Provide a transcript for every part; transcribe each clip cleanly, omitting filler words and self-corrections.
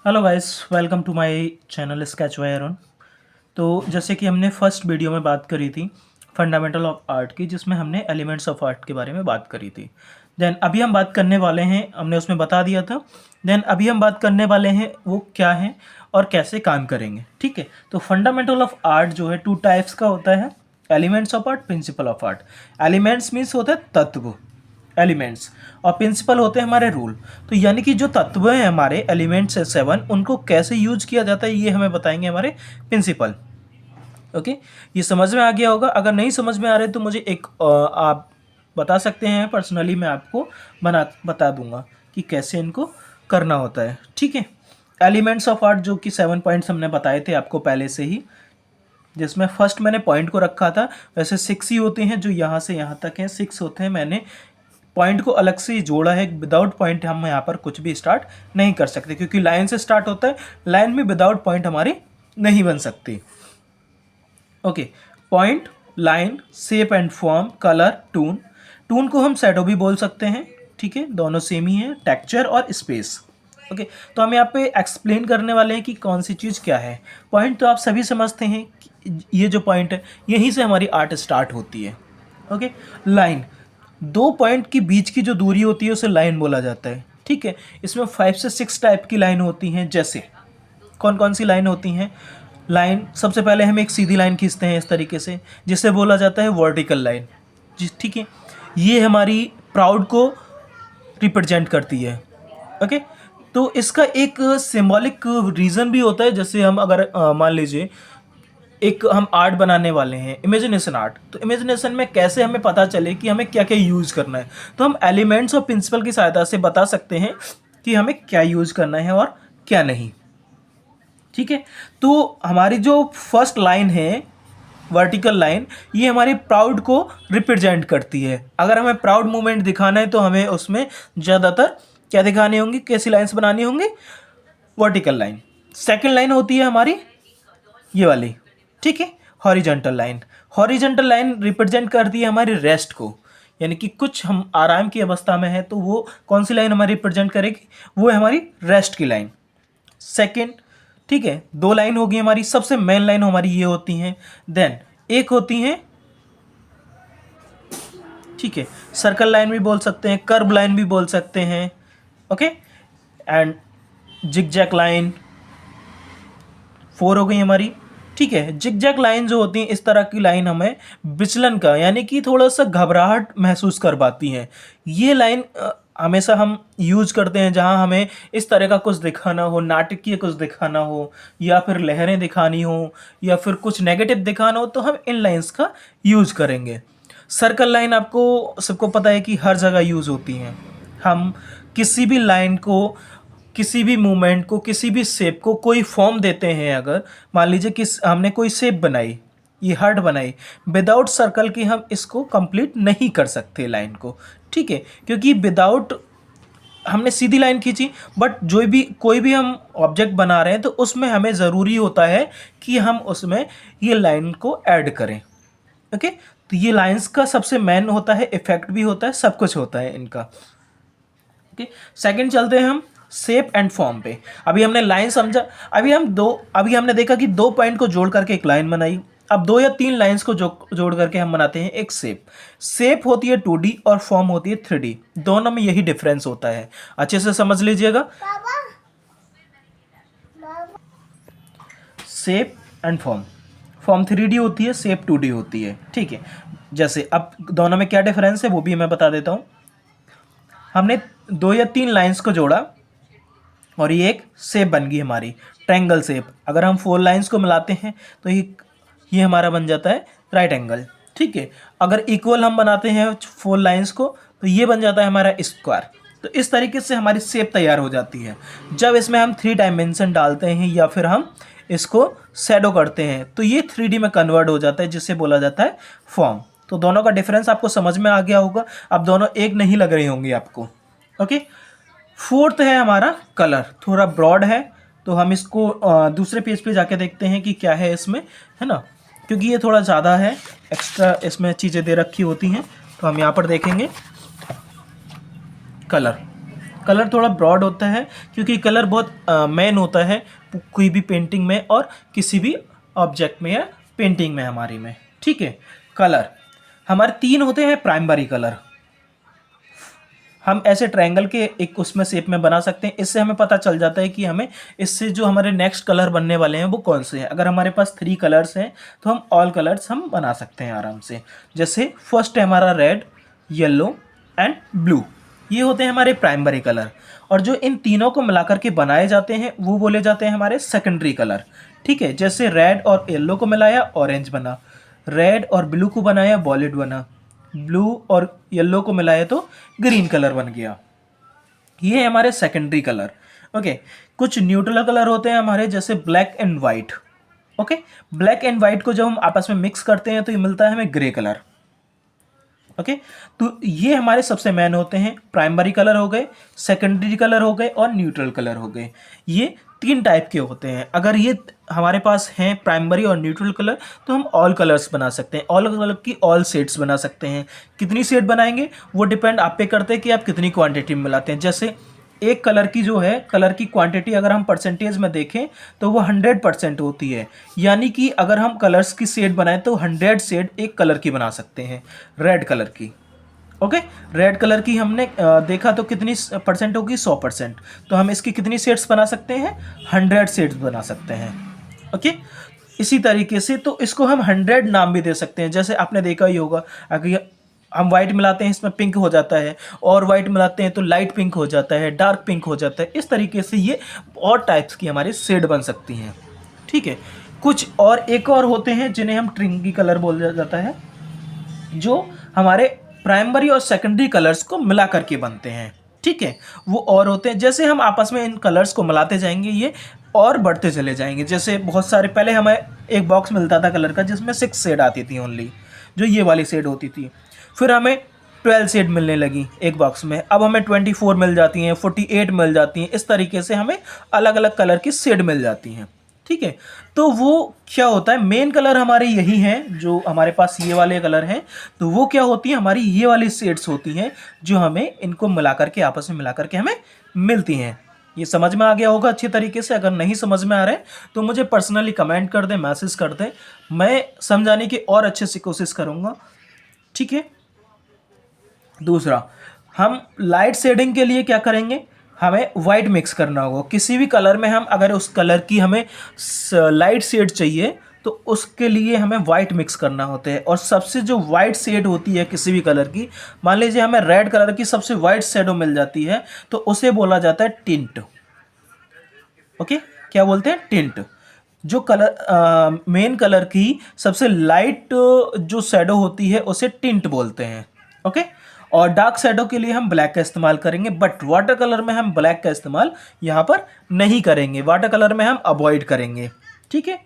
Hello guys, welcome to my channel sketch by Arun. तो जैसे कि हमने फर्स्ट वीडियो में बात करी थी फंडामेंटल ऑफ आर्ट की, जिसमें हमने एलिमेंट्स ऑफ आर्ट के बारे में बात करी थी। देन अभी हम बात करने वाले हैं, हमने उसमें बता दिया था। देन अभी हम बात करने वाले हैं वो क्या है और कैसे काम करेंगे। ठीक है, तो फंडामेंटल ऑफ आर्ट जो है 2 टाइप्स का होता है, elements of art, principle of art. Elements means होता है तत्व, एलिमेंट्स, और प्रिंसिपल होते हैं हमारे रूल। तो यानी कि जो तत्व हैं हमारे एलिमेंट्स है 7, उनको कैसे यूज किया जाता है ये हमें बताएंगे हमारे प्रिंसिपल। ओके, ये समझ में आ गया होगा। अगर नहीं समझ में आ रहे तो मुझे एक आप बता सकते हैं पर्सनली, मैं आपको बता दूंगा कि कैसे इनको करना होता है। ठीक है, एलिमेंट्स ऑफ आर्ट जो कि 7 पॉइंट्स हमने बताए थे आपको पहले से ही, जिसमें फर्स्ट मैंने पॉइंट को रखा था। वैसे 6 ही होते हैं जो यहाँ से यहाँ तक हैं, 6 होते हैं। मैंने पॉइंट को अलग से जोड़ा है, विदाउट पॉइंट हम यहाँ पर कुछ भी स्टार्ट नहीं कर सकते, क्योंकि लाइन से स्टार्ट होता है। लाइन में विदाउट पॉइंट हमारी नहीं बन सकती। Okay, point, line, shape and form, colour, tone. Tone को हम शैडो भी बोल सकते हैं। ठीक है, दोनों सेम ही है, टेक्सचर और स्पेस। ओके, तो हम यहाँ पे एक्सप्लेन करने वाले हैं कि कौन सी चीज़ क्या है। पॉइंट तो आप सभी समझते हैं कि ये जो पॉइंट है यहीं से हमारी आर्ट स्टार्ट होती है। ओके, लाइन, 2 पॉइंट के बीच की जो दूरी होती है उसे लाइन बोला जाता है। ठीक है, इसमें 5 से 6 टाइप की लाइन होती हैं। जैसे कौन कौन सी लाइन होती हैं? लाइन, सबसे पहले हम एक सीधी लाइन खींचते हैं इस तरीके से, जिसे बोला जाता है वर्टिकल लाइन। जी ठीक है, ये हमारी प्राउड को रिप्रेजेंट करती है। ओके, तो इसका एक सिंबॉलिक रीज़न भी होता है। जैसे हम अगर मान लीजिए एक हम आर्ट बनाने वाले हैं, इमेजिनेशन आर्ट, तो इमेजिनेशन में कैसे हमें पता चले कि हमें क्या क्या यूज़ करना है, तो हम एलिमेंट्स और प्रिंसिपल की सहायता से बता सकते हैं कि हमें क्या यूज़ करना है और क्या नहीं। ठीक है, तो हमारी जो फर्स्ट लाइन है वर्टिकल लाइन, ये हमारी प्राउड को रिप्रेजेंट करती है। अगर हमें प्राउड मूवमेंट दिखाना है तो हमें उसमें ज़्यादातर क्या दिखानी होंगी, कैसी लाइन्स बनानी होंगी? Vertical line. सेकेंड लाइन होती है हमारी ये वाली, ठीक है, horizontal line. Horizontal line represent करती है हमारी रेस्ट को, यानी कि कुछ हम आराम की अवस्था में है तो वो कौन सी लाइन हमारी रिप्रेजेंट करेगी? वो है हमारी रेस्ट की लाइन। सेकेंड, ठीक है, 2 लाइन होगी हमारी। सबसे मेन लाइन हमारी ये होती हैं। देन एक होती हैं, ठीक है, सर्कल लाइन भी बोल सकते हैं, कर्व लाइन भी बोल सकते हैं। ओके, एंड जिगजैग लाइन 4 हो गई हमारी। ठीक है, जिगजैग लाइन जो होती हैं, इस तरह की लाइन हमें विचलन का, यानी कि थोड़ा सा घबराहट महसूस करवाती हैं। ये लाइन हमेशा हम यूज करते हैं जहां हमें इस तरह का कुछ दिखाना हो, नाटकीय कुछ दिखाना हो, या फिर लहरें दिखानी हो, या फिर कुछ नेगेटिव दिखाना हो, तो हम इन लाइंस का यूज करेंगे। सर्कल लाइन आपको सबको पता है कि हर जगह यूज होती हैं। हम किसी भी लाइन को, किसी भी मूवमेंट को, किसी भी शेप को कोई फॉर्म देते हैं। अगर मान लीजिए कि हमने कोई शेप बनाई, ये हार्ट बनाई, विदाउट सर्कल की हम इसको कंप्लीट नहीं कर सकते लाइन को। ठीक है, क्योंकि विदाउट, हमने सीधी लाइन खींची, बट जो भी कोई भी हम ऑब्जेक्ट बना रहे हैं तो उसमें हमें ज़रूरी होता है कि हम उसमें ये लाइन को ऐड करें। ओके, तो ये लाइंस का सबसे मेन होता है, इफेक्ट भी होता है, सब कुछ होता है इनका। ओके, सेकंड चलते हैं हम शेप एंड फॉर्म पे। अभी हमने लाइन समझा, अभी हमने देखा कि 2 पॉइंट को जोड़ करके एक लाइन बनाई। अब 2 या 3 लाइंस को जोड़ करके हम बनाते हैं एक शेप। शेप होती है 2D और फॉर्म होती है 3D। दोनों में यही डिफरेंस होता है, अच्छे से समझ लीजिएगा। Shape and form, form 3D होती है, शेप 2D होती है। ठीक है, जैसे अब दोनों में क्या डिफरेंस है वो भी मैं बता देता हूँ। हमने 2 या 3 लाइंस को जोड़ा और ये एक शेप बन गई हमारी, ट्रायंगल शेप। अगर हम 4 लाइंस को मिलाते हैं तो ये हमारा बन जाता है राइट एंगल। ठीक है, अगर इक्वल हम बनाते हैं 4 लाइंस को तो ये बन जाता है हमारा स्क्वायर। तो इस तरीके से हमारी शेप तैयार हो जाती है। जब इसमें हम 3 डायमेंशन डालते हैं या फिर हम इसको शैडो करते हैं तो ये 3D में कन्वर्ट हो जाता है, जिससे बोला जाता है फॉर्म। तो दोनों का डिफरेंस आपको समझ में आ गया होगा। अब दोनों एक नहीं लग रही होंगी आपको। ओके, फोर्थ है हमारा कलर, थोड़ा ब्रॉड है, तो हम इसको दूसरे पेज पे जाके देखते हैं कि क्या है इसमें, है ना, क्योंकि ये थोड़ा ज़्यादा है, एक्स्ट्रा इसमें चीज़ें दे रखी होती हैं। तो हम यहाँ पर देखेंगे कलर। कलर थोड़ा ब्रॉड होता है क्योंकि कलर बहुत मेन होता है कोई भी पेंटिंग में और किसी भी ऑब्जेक्ट में या पेंटिंग में हमारी में। ठीक है, कलर हमारे 3 होते हैं प्राइमरी कलर। हम ऐसे ट्रायंगल के एक उसमें शेप में बना सकते हैं। इससे हमें पता चल जाता है कि हमें इससे जो हमारे नेक्स्ट कलर बनने वाले हैं वो कौन से हैं। अगर हमारे पास 3 कलर्स हैं तो हम ऑल कलर्स हम बना सकते हैं आराम से। जैसे फर्स्ट है हमारा रेड, येलो एंड ब्लू, ये होते हैं हमारे प्राइमरी कलर। और जो इन तीनों को मिलाकर के बनाए जाते हैं वो बोले जाते हैं हमारे सेकेंडरी कलर। ठीक है, जैसे रेड और येलो को मिलाया ऑरेंज बना, रेड और ब्लू को बनाया वॉयलेट बना, ब्लू और येलो को मिलाया तो ग्रीन कलर बन गया। ये है हमारे सेकेंडरी कलर। ओके, कुछ न्यूट्रल कलर होते हैं हमारे, जैसे black and white. Okay, black and white को जब हम आपस में मिक्स करते हैं तो ये मिलता है हमें ग्रे कलर। ओके, तो ये हमारे सबसे मेन होते हैं। प्राइमरी कलर हो गए, सेकेंडरी कलर हो गए और न्यूट्रल कलर हो गए। ये 3 टाइप के होते हैं। अगर ये हमारे पास हैं प्राइमरी और न्यूट्रल कलर तो हम ऑल कलर्स बना सकते हैं, ऑल कलर की ऑल शेड्स बना सकते हैं। कितनी शेड बनाएंगे वो डिपेंड आप पे करते हैं कि आप कितनी क्वांटिटी में मिलाते हैं। जैसे एक कलर की जो है, कलर की क्वांटिटी अगर हम परसेंटेज में देखें तो वो 100% होती है। यानी कि अगर हम कलर्स की शेड बनाएं तो 100 शेड एक कलर की बना सकते हैं, रेड कलर की। ओके, रेड कलर की हमने देखा तो कितनी परसेंट होगी, 100%। तो हम इसकी कितनी शेड्स बना सकते हैं, 100 शेड्स बना सकते हैं। ओके, इसी तरीके से तो इसको हम 100 नाम भी दे सकते हैं। जैसे आपने देखा ही होगा, अगर हम वाइट मिलाते हैं इसमें पिंक हो जाता है, और वाइट मिलाते हैं तो लाइट पिंक हो जाता है, डार्क पिंक हो जाता है। इस तरीके से ये और टाइप्स की हमारी शेड बन सकती हैं। ठीक है, कुछ और एक और होते हैं जिन्हें हम ट्रिंगी कलर बोला जाता है, जो हमारे प्राइमरी और सेकेंडरी कलर्स को मिला करके बनते हैं। ठीक है, वो और होते हैं, जैसे हम आपस में इन कलर्स को मिलाते जाएंगे ये और बढ़ते चले जाएंगे। जैसे बहुत सारे पहले हमें एक बॉक्स मिलता था कलर का जिसमें 6 शेड आती थी ओनली, जो ये वाली शेड होती थी। फिर हमें 12 शेड मिलने लगी एक बॉक्स में, अब हमें 24 मिल जाती हैं, 48 मिल जाती हैं। इस तरीके से हमें अलग अलग कलर की शेड मिल जाती हैं। ठीक है, तो वो क्या होता है, मेन कलर हमारे यही हैं, जो हमारे पास ये वाले कलर हैं। तो वो क्या होती है, हमारी ये वाली शेड्स होती हैं जो हमें इनको मिला करके आपस में मिला करके हमें मिलती हैं। ये समझ में आ गया होगा अच्छी तरीके से। अगर नहीं समझ में आ रहा है तो मुझे पर्सनली कमेंट कर दें, मैसेज कर दें, मैं समझाने की और अच्छे से कोशिश करूँगा। ठीक है, दूसरा, हम लाइट शेडिंग के लिए क्या करेंगे, हमें वाइट मिक्स करना होगा। किसी भी कलर में हम अगर उस कलर की हमें लाइट शेड चाहिए तो उसके लिए हमें वाइट मिक्स करना होता है। और सबसे जो वाइट शेड होती है किसी भी कलर की, मान लीजिए हमें रेड कलर की सबसे वाइट शेडो मिल जाती है तो उसे बोला जाता है टिंट। ओके, क्या बोलते हैं, टिंट। जो कलर मेन कलर की सबसे लाइट जो शेडो होती है उसे टिंट बोलते हैं। ओके, और डार्क शेडो के लिए हम ब्लैक का इस्तेमाल करेंगे, बट वाटर कलर में हम ब्लैक का इस्तेमाल यहाँ पर नहीं करेंगे, वाटर कलर में हम अवॉइड करेंगे। ठीक है,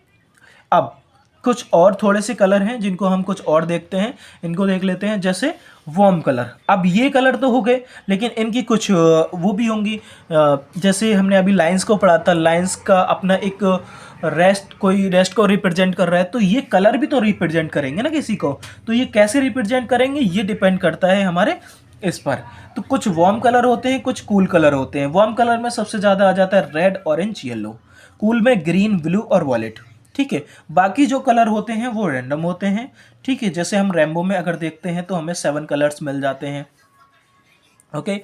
अब कुछ और थोड़े से कलर हैं जिनको हम कुछ और देखते हैं, इनको देख लेते हैं। जैसे वार्म कलर, अब ये कलर तो हो गए, लेकिन इनकी कुछ वो भी होंगी। जैसे हमने अभी लाइंस को पढ़ा था, लाइंस का अपना एक रेस्ट, कोई रेस्ट को रिप्रेजेंट कर रहा है, तो ये कलर भी तो रिप्रेजेंट करेंगे ना किसी को। तो ये कैसे रिप्रेजेंट करेंगे, ये डिपेंड करता है हमारे इस पर। तो कुछ वार्म कलर होते हैं, कुछ कूल कलर होते हैं। वार्म कलर में सबसे ज़्यादा आ जाता है रेड, ऑरेंज, येलो। कूल में ग्रीन, ब्लू और वॉयलेट। ठीक है, बाकी जो कलर होते हैं वो रैंडम होते हैं। ठीक है, जैसे हम रेनबो में अगर देखते हैं तो हमें 7 कलर्स मिल जाते हैं। ओके,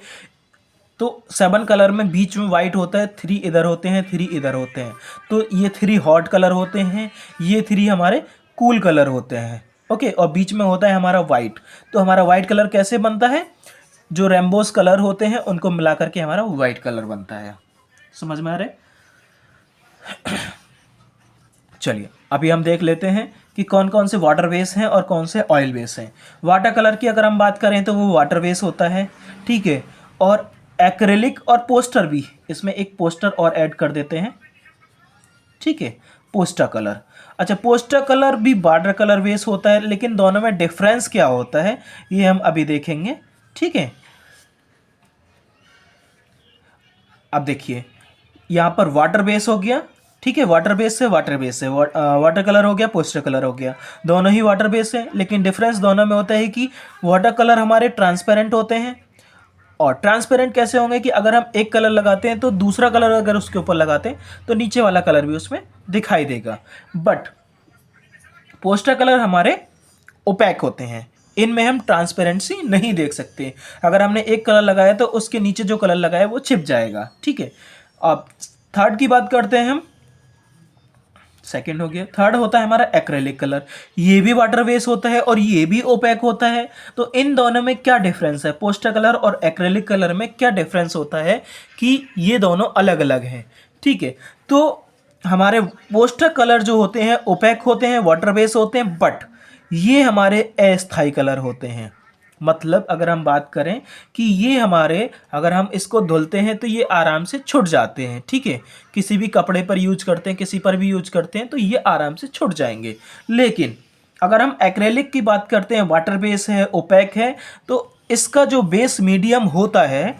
तो 7 कलर में बीच में वाइट होता है, 3 इधर होते हैं, 3 इधर होते हैं। तो ये 3 हॉट कलर होते हैं, ये 3 हमारे कूल कलर होते हैं। ओके, और बीच में होता है हमारा वाइट। तो हमारा वाइट कलर कैसे बनता है, जो रेनबोस कलर होते हैं उनको मिला करके हमारा वाइट कलर बनता है। समझ में आ रहा है? चलिए अभी हम देख लेते हैं कि कौन कौन से वाटर बेस हैं और कौन से ऑयल बेस हैं। वाटर कलर की अगर हम बात करें तो वो वाटर बेस होता है। ठीक है, और एक्रेलिक और पोस्टर भी, इसमें एक पोस्टर और ऐड कर देते हैं। ठीक है, पोस्टर कलर। अच्छा, पोस्टर कलर भी वाटर कलर बेस होता है, लेकिन दोनों में डिफरेंस क्या होता है ये हम अभी देखेंगे। ठीक है, अब देखिए यहाँ पर वाटर बेस हो गया। ठीक है, वाटर बेस से वाटर बेस है, वाटर कलर हो गया, पोस्टर कलर हो गया। दोनों ही वाटर बेस है, लेकिन डिफरेंस दोनों में होता है कि वाटर कलर हमारे ट्रांसपेरेंट होते हैं और ट्रांसपेरेंट कैसे होंगे कि अगर हम एक कलर लगाते हैं तो दूसरा कलर अगर उसके ऊपर लगाते हैं तो नीचे वाला कलर भी उसमें दिखाई देगा। बट पोस्टर कलर हमारे ओपैक होते हैं, इनमें हम ट्रांसपेरेंसी नहीं देख सकते। अगर हमने एक कलर लगाया तो उसके नीचे जो कलर लगाया वो छिप जाएगा, ठीक है। अब थर्ड की बात करते हैं हम, सेकंड हो गया। थर्ड होता है हमारा एक्रेलिक कलर, ये भी वाटर बेस होता है और ये भी ओपैक होता है। तो इन दोनों में क्या डिफरेंस है, पोस्टर कलर और एक्रेलिक कलर में क्या डिफरेंस होता है कि ये दोनों अलग अलग हैं, ठीक है। तो हमारे पोस्टर कलर जो होते हैं ओपैक होते हैं, वाटर बेस होते हैं, बट ये हमारे अस्थायी कलर होते हैं। मतलब अगर हम बात करें कि ये हमारे, अगर हम इसको धुलते हैं तो ये आराम से छूट जाते हैं, ठीक है। किसी भी कपड़े पर यूज करते हैं, किसी पर भी यूज करते हैं तो ये आराम से छूट जाएंगे। लेकिन अगर हम एक्रेलिक की बात करते हैं, वाटर बेस है, ओपैक है, तो इसका जो बेस मीडियम होता है,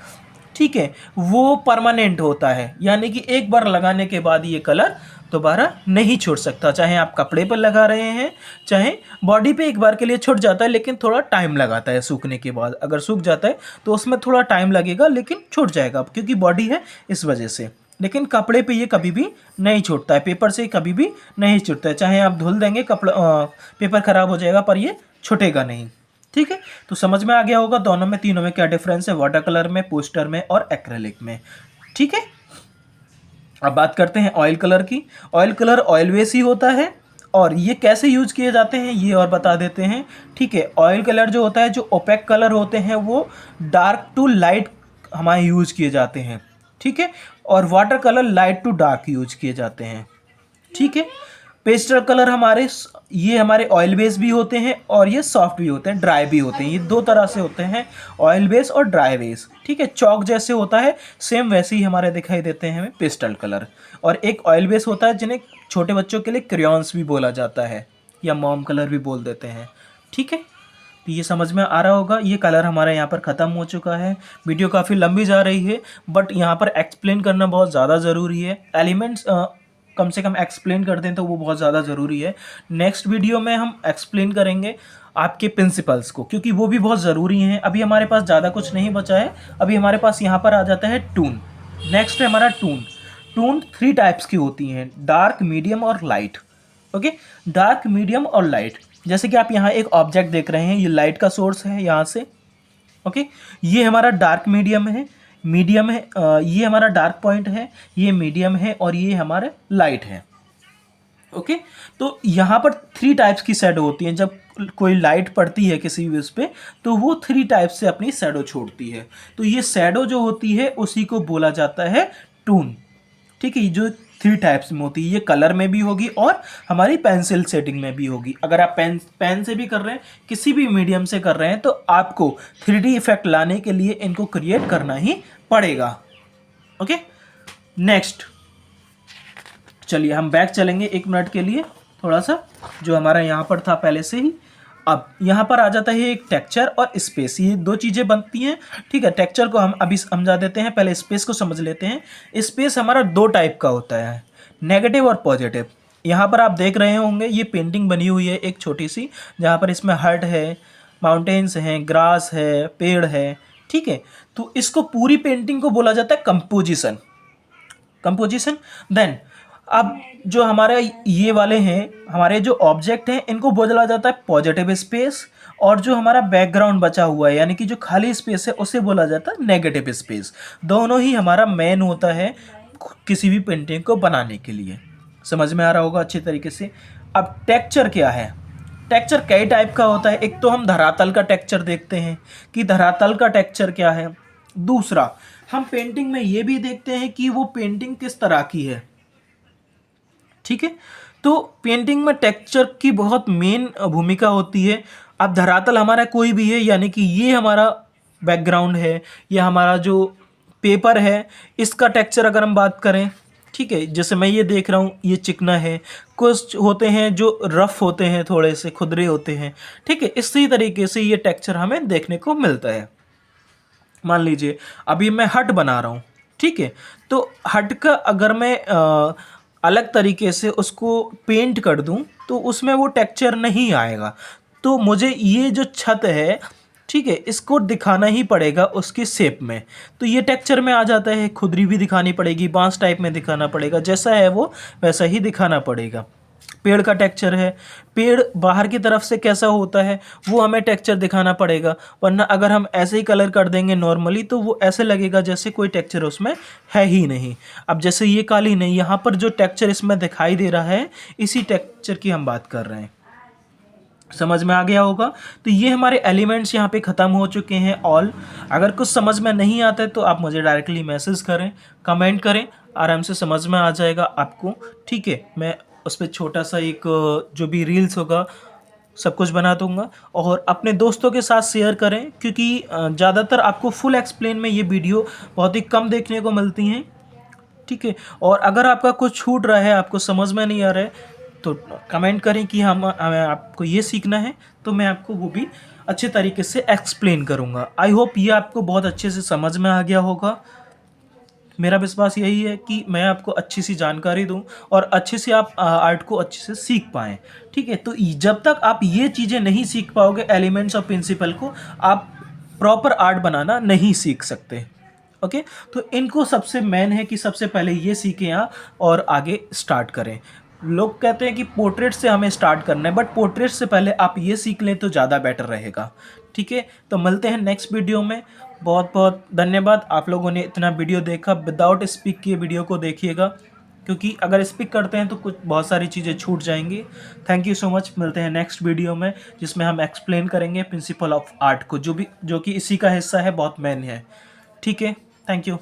ठीक है, वो परमानेंट होता है। यानी कि एक बार लगाने के बाद ये कलर दोबारा नहीं छूट सकता। चाहे आप कपड़े पर लगा रहे हैं, चाहे बॉडी पे एक बार के लिए छूट जाता है, लेकिन थोड़ा टाइम लगाता है सूखने के बाद। अगर सूख जाता है तो उसमें थोड़ा टाइम लगेगा, लेकिन छूट जाएगा क्योंकि बॉडी है इस वजह से। लेकिन कपड़े पे ये कभी भी नहीं छूटता है, पेपर से कभी भी नहीं छूटता है। चाहे आप धुल देंगे कपड़ा, पेपर खराब हो जाएगा पर ये छूटेगा नहीं, ठीक है। तो समझ में आ गया होगा दोनों में, तीनों में क्या डिफरेंस है, वाटर कलर में, पोस्टर में और एक्रेलिक में, ठीक है। अब बात करते हैं ऑयल कलर की। ऑयल कलर ऑयल बेस ही होता है और ये कैसे यूज किए जाते हैं ये और बता देते हैं, ठीक है। ऑयल कलर जो होता है, जो ओपेक कलर होते हैं वो डार्क टू लाइट हमारे यूज किए जाते हैं, ठीक है। और water colour light to dark use किए जाते हैं, ठीक है। पेस्टल कलर ये हमारे ऑयल बेस भी होते हैं और ये सॉफ्ट भी होते हैं, ड्राई भी होते हैं। ये दो तरह से होते हैं, ऑयल बेस और ड्राई बेस, ठीक है। चौक जैसे होता है सेम वैसे ही हमारे दिखाई देते हैं हमें पेस्टल कलर। और एक ऑयल बेस होता है जिन्हें छोटे बच्चों के लिए क्रेयॉन्स भी बोला जाता है या मॉम कलर भी बोल देते हैं, ठीक है। तो ये समझ में आ रहा होगा। ये कलर हमारा यहाँ पर ख़त्म हो चुका है। वीडियो काफ़ी लंबी जा रही है बट यहाँ पर एक्सप्लेन करना बहुत ज़्यादा ज़रूरी है। एलिमेंट्स कम से कम एक्सप्लेन कर दें तो वो बहुत ज़्यादा ज़रूरी है। नेक्स्ट वीडियो में हम एक्सप्लेन करेंगे आपके प्रिंसिपल्स को, क्योंकि वो भी बहुत ज़रूरी हैं। अभी हमारे पास ज़्यादा कुछ नहीं बचा है। अभी हमारे पास यहाँ पर आ जाता है टून। नेक्स्ट है हमारा टून। टून 3 टाइप्स की होती हैं, डार्क, मीडियम और लाइट, ओके। डार्क, मीडियम और लाइट। जैसे कि आप यहाँ एक ऑब्जेक्ट देख रहे हैं, ये लाइट का सोर्स है यहाँ से, ओके। ये हमारा डार्क मीडियम है, ये हमारा डार्क पॉइंट है, ये मीडियम है और ये हमारा लाइट है, ओके। तो यहाँ पर 3 टाइप्स की शैडो होती हैं। जब कोई लाइट पड़ती है किसी भी उस पे तो वो 3 टाइप से अपनी शैडो छोड़ती है। तो ये शैडो जो होती है उसी को बोला जाता है टून, ठीक है। जो 3 टाइप्स में होती है, ये कलर में भी होगी और हमारी पेंसिल सेटिंग में भी होगी। अगर आप पेन से भी कर रहे हैं, किसी भी मीडियम से कर रहे हैं, तो आपको 3D इफेक्ट लाने के लिए इनको क्रिएट करना ही पड़ेगा, ओके। नेक्स्ट चलिए हम बैक चलेंगे 1 मिनट के लिए, थोड़ा सा जो हमारा यहाँ पर था पहले से ही। अब यहाँ पर आ जाता है एक टेक्सचर और स्पेस, ये 2 चीज़ें बनती हैं, ठीक है। टेक्सचर को हम अभी समझा देते हैं, पहले स्पेस को समझ लेते हैं। स्पेस हमारा 2 टाइप का होता है, नेगेटिव और पॉजिटिव। यहाँ पर आप देख रहे होंगे ये पेंटिंग बनी हुई है एक छोटी सी, जहाँ पर इसमें हर्ट है, माउंटेन्स हैं, ग्रास है, पेड़ है, ठीक है। तो इसको पूरी पेंटिंग को बोला जाता है कंपोजिशन। देन अब जो हमारे ये वाले हैं, हमारे जो ऑब्जेक्ट हैं, इनको बोला जाता है पॉजिटिव स्पेस। और जो हमारा बैकग्राउंड बचा हुआ है यानी कि जो खाली स्पेस है उसे बोला जाता है नेगेटिव स्पेस। दोनों ही हमारा मेन होता है किसी भी पेंटिंग को बनाने के लिए। समझ में आ रहा होगा अच्छी तरीके से। अब टेक्सचर क्या है, टेक्सचर कई टाइप का होता है। एक तो हम धरातल का टेक्सचर देखते हैं कि धरातल का टेक्सचर क्या है। दूसरा हम पेंटिंग में ये भी देखते हैं कि वो पेंटिंग किस तरह की है, ठीक है। तो पेंटिंग में टेक्सचर की बहुत मेन भूमिका होती है। अब धरातल हमारा कोई भी है, यानी कि ये हमारा बैकग्राउंड है, ये हमारा जो पेपर है, इसका टेक्सचर अगर हम बात करें, ठीक है। जैसे मैं ये देख रहा हूँ, ये चिकना है, कुछ होते हैं जो रफ होते हैं, थोड़े से खुदरे होते हैं, ठीक है। इसी तरीके से ये टेक्सचर हमें देखने को मिलता है। मान लीजिए अभी मैं हट बना रहा हूँ, ठीक है। तो हट का अगर मैं अलग तरीके से उसको पेंट कर दूं तो उसमें वो टेक्सचर नहीं आएगा। तो मुझे ये जो छत है ठीक है, इसको दिखाना ही पड़ेगा उसकी शेप में। तो ये टेक्सचर में आ जाता है, खुरदरी भी दिखानी पड़ेगी, बांस टाइप में दिखाना पड़ेगा, जैसा है वो वैसा ही दिखाना पड़ेगा। पेड़ का टेक्सचर है, पेड़ बाहर की तरफ से कैसा होता है वो हमें टेक्सचर दिखाना पड़ेगा, वरना अगर हम ऐसे ही कलर कर देंगे नॉर्मली तो वो ऐसे लगेगा जैसे कोई टेक्सचर उसमें है ही नहीं। अब जैसे ये कालीन है, यहाँ पर जो टेक्सचर इसमें दिखाई दे रहा है इसी टेक्सचर की हम बात कर रहे हैं। समझ में आ गया होगा। तो ये हमारे एलिमेंट्स यहाँ पे ख़त्म हो चुके हैं ऑल। अगर कुछ समझ में नहीं आता है तो आप मुझे डायरेक्टली मैसेज करें, कमेंट करें, आराम से समझ में आ जाएगा आपको। ठीक है, मैं उस पर छोटा सा एक जो भी रील्स होगा सब कुछ बना दूंगा, और अपने दोस्तों के साथ शेयर करें, क्योंकि ज़्यादातर आपको फुल एक्सप्लेन में ये वीडियो बहुत ही कम देखने को मिलती हैं। ठीक है, और अगर आपका कुछ छूट रहा है, आपको समझ में नहीं आ रहा है, तो कमेंट करें कि हमें आपको ये सीखना है, तो मैं आपको वो भी अच्छे तरीके से एक्सप्लेन करूँगा। आई होप ये आपको बहुत अच्छे से समझ में आ गया होगा। मेरा विश्वास यही है कि मैं आपको अच्छी सी जानकारी दूं और अच्छे से आप आर्ट को अच्छे से सीख पाएँ। ठीक है, तो जब तक आप ये चीज़ें नहीं सीख पाओगे, एलिमेंट्स और प्रिंसिपल को, आप प्रॉपर आर्ट बनाना नहीं सीख सकते। ओके, तो इनको सबसे मेन है कि सबसे पहले ये सीखें आप और आगे स्टार्ट करें। लोग कहते हैं कि पोर्ट्रेट से हमें स्टार्ट करना है, बट पोर्ट्रेट से पहले आप ये सीख लें तो ज़्यादा बेटर रहेगा। ठीक है, तो मिलते हैं नेक्स्ट वीडियो में। बहुत बहुत धन्यवाद, आप लोगों ने इतना वीडियो देखा। विदाउट स्पीक किए वीडियो को देखिएगा, क्योंकि अगर स्पीक करते हैं तो कुछ बहुत सारी चीज़ें छूट जाएंगी। Thank you so much. मिलते हैं नेक्स्ट वीडियो में, जिसमें हम एक्सप्लेन करेंगे प्रिंसिपल ऑफ आर्ट को, जो कि इसी का हिस्सा है, बहुत मेन है। ठीक है, थैंक यू।